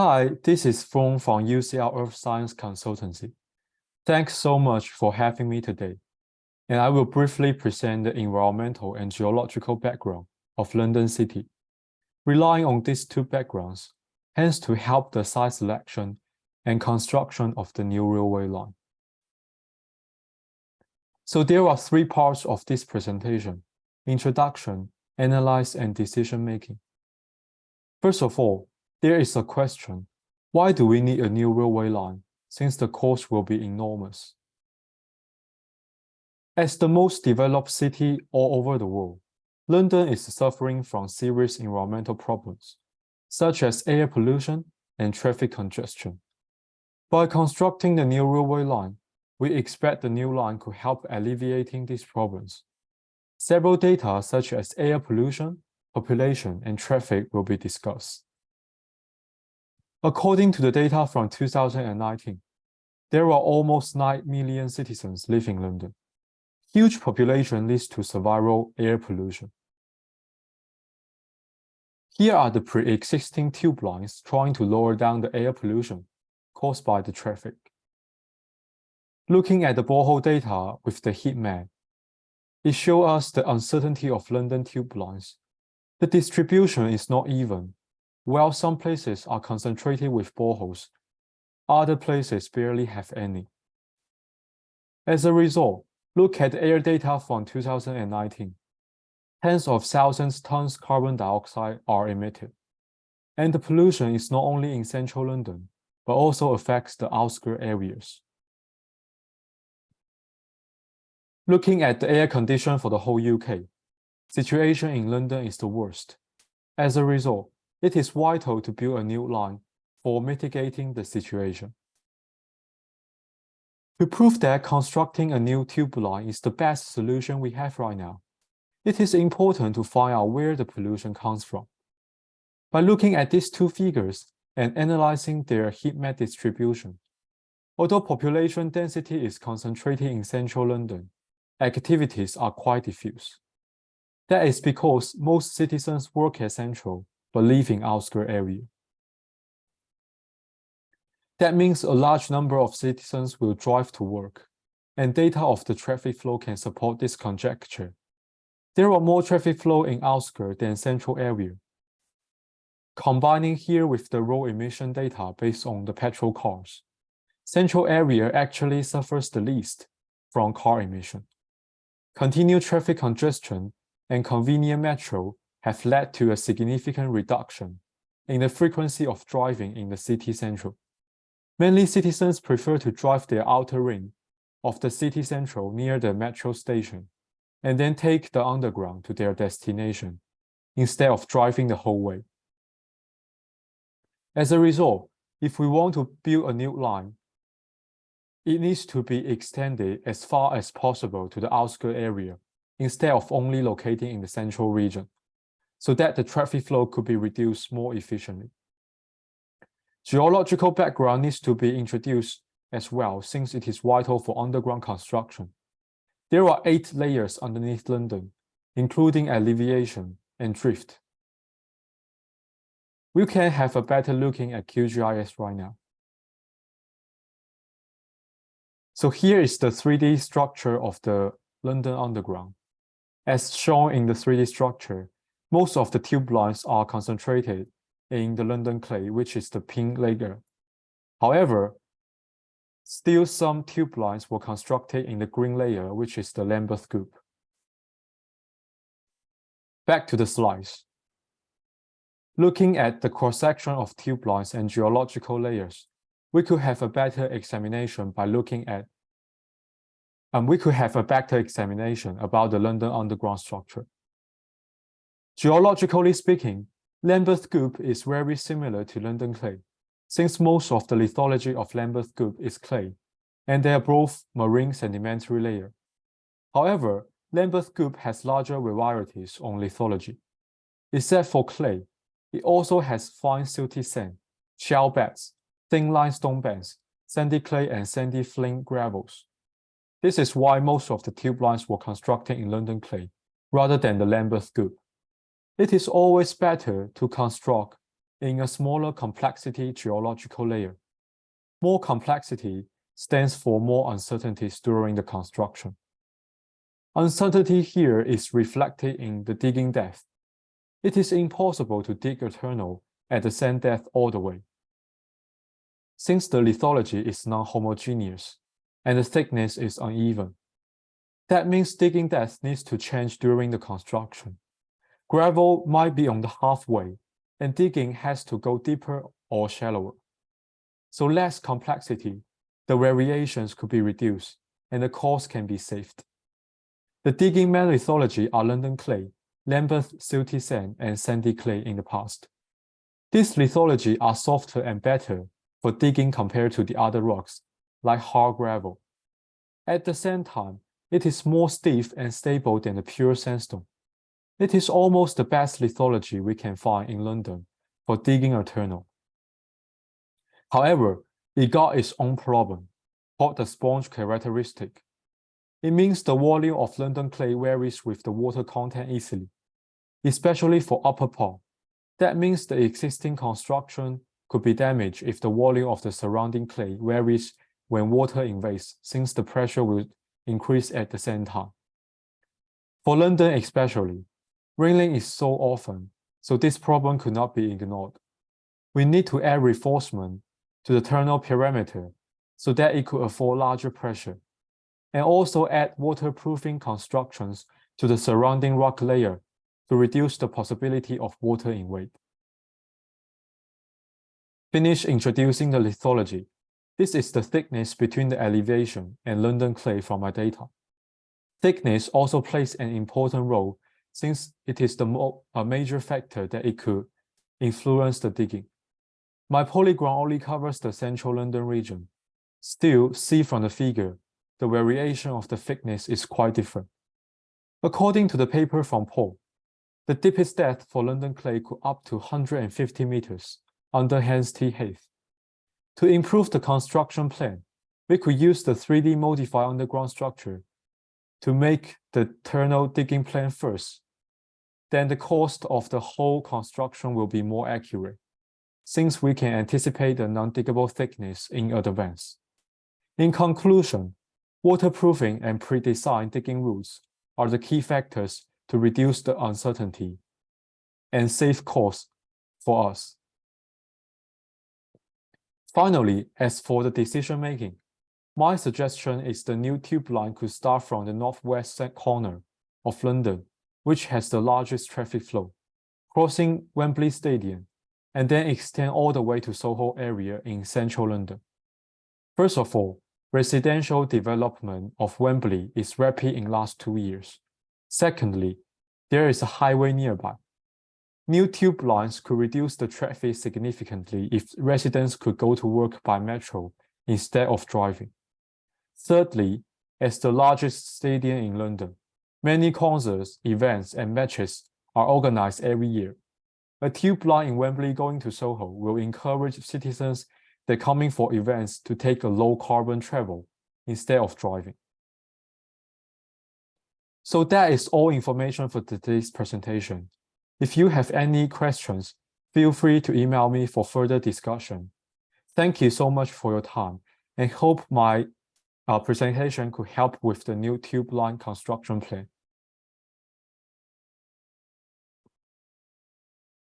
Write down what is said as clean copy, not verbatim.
Hi, this is Feng from UCL Earth Science Consultancy. Thanks so much for having me today, and I will briefly present the environmental and geological background of London City, relying on these two backgrounds, hence to help the site selection and construction of the new railway line. So there are three parts of this presentation: introduction, analysis, and decision-making. First of all, there is a question: why do we need a new railway line, since the cost will be enormous? As the most developed city all over the world, London is suffering from serious environmental problems, such as air pollution and traffic congestion. By constructing the new railway line, we expect the new line could help alleviating these problems. Several data such as air pollution, population, and traffic will be discussed. According to the data from 2019, there are almost 9 million citizens living in London. Huge population leads to severe air pollution. Here are the pre-existing tube lines trying to lower down the air pollution caused by the traffic. Looking at the borehole data with the heat map, it shows us the uncertainty of London tube lines. The distribution is not even. While some places are concentrated with boreholes, other places barely have any. As a result, look at the air data from 2019. Tens of thousands tons carbon dioxide are emitted. And the pollution is not only in central London, but also affects the outskirts areas. Looking at the air condition for the whole UK, situation in London is the worst. As a result, it is vital to build a new line for mitigating the situation. To prove that constructing a new tube line is the best solution we have right now, it is important to find out where the pollution comes from. By looking at these two figures and analyzing their heat map distribution, although population density is concentrated in central London, activities are quite diffuse. That is because most citizens work at central but live in outskirts area. That means a large number of citizens will drive to work, and data of the traffic flow can support this conjecture. There are more traffic flow in outskirts than central area. Combining here with the road emission data based on the petrol cars, central area actually suffers the least from car emission. Continued traffic congestion and convenient metro have led to a significant reduction in the frequency of driving in the city central. Many citizens prefer to drive their outer ring of the city central near the metro station and then take the underground to their destination instead of driving the whole way. As a result, if we want to build a new line, it needs to be extended as far as possible to the outskirts area instead of only locating in the central region, so that the traffic flow could be reduced more efficiently. Geological background needs to be introduced as well, since it is vital for underground construction. There are 8 layers underneath London, including alleviation and drift. We can have a better looking at QGIS right now. So here is the 3D structure of the London Underground. As shown in the 3D structure, most of the tube lines are concentrated in the London clay, which is the pink layer. However, still some tube lines were constructed in the green layer, which is the Lambeth group. Back to the slides. Looking at the cross-section of tube lines and geological layers, we could have a better examination by looking at about the London Underground structure. Geologically speaking, Lambeth Group is very similar to London clay, since most of the lithology of Lambeth Group is clay, and they are both marine sedimentary layer. However, Lambeth Group has larger varieties on lithology. Except for clay, it also has fine silty sand, shale beds, thin limestone beds, sandy clay, and sandy flint gravels. This is why most of the tube lines were constructed in London clay, rather than the Lambeth Group. It is always better to construct in a smaller complexity geological layer. More complexity stands for more uncertainties during the construction. Uncertainty here is reflected in the digging depth. It is impossible to dig a tunnel at the same depth all the way. Since the lithology is non-homogeneous and the thickness is uneven, that means digging depth needs to change during the construction. Gravel might be on the halfway, and digging has to go deeper or shallower. So less complexity, the variations could be reduced, and the cost can be saved. The digging main lithology are London clay, Lambeth silty sand, and sandy clay in the past. These lithology are softer and better for digging compared to the other rocks, like hard gravel. At the same time, it is more stiff and stable than the pure sandstone. It is almost the best lithology we can find in London for digging a tunnel. However, it got its own problem, called the sponge characteristic. It means the volume of London clay varies with the water content easily, especially for upper part. That means the existing construction could be damaged if the volume of the surrounding clay varies when water invades, since the pressure will increase at the same time. For London especially, raining is so often, so this problem could not be ignored. We need to add reinforcement to the tunnel perimeter so that it could afford larger pressure, and also add waterproofing constructions to the surrounding rock layer to reduce the possibility of water invade. Finish introducing the lithology. This is the thickness between the elevation and London clay from my data. Thickness also plays an important role since it is a major factor that it could influence the digging. My polygon only covers the central London region. Still, see from the figure, the variation of the thickness is quite different. According to the paper from Paul, the deepest depth for London clay could up to 150 meters under Hans T. Heath. To improve the construction plan, we could use the 3D modified underground structure to make the tunnel digging plan first. Then the cost of the whole construction will be more accurate, since we can anticipate the non-diggable thickness in advance. In conclusion, waterproofing and pre-designed digging routes are the key factors to reduce the uncertainty and save costs for us. Finally, as for the decision-making, my suggestion is the new tube line could start from the northwest corner of London, which has the largest traffic flow, crossing Wembley Stadium, and then extend all the way to Soho area in central London. First of all, residential development of Wembley is rapid in last 2 years. Secondly, there is a highway nearby. New tube lines could reduce the traffic significantly if residents could go to work by metro instead of driving. Thirdly, as the largest stadium in London, many concerts, events, and matches are organized every year. A tube line in Wembley going to Soho will encourage citizens that coming for events to take a low-carbon travel instead of driving. So that is all information for today's presentation. If you have any questions, feel free to email me for further discussion. Thank you so much for your time, and hope my presentation could help with the new tube line construction plan.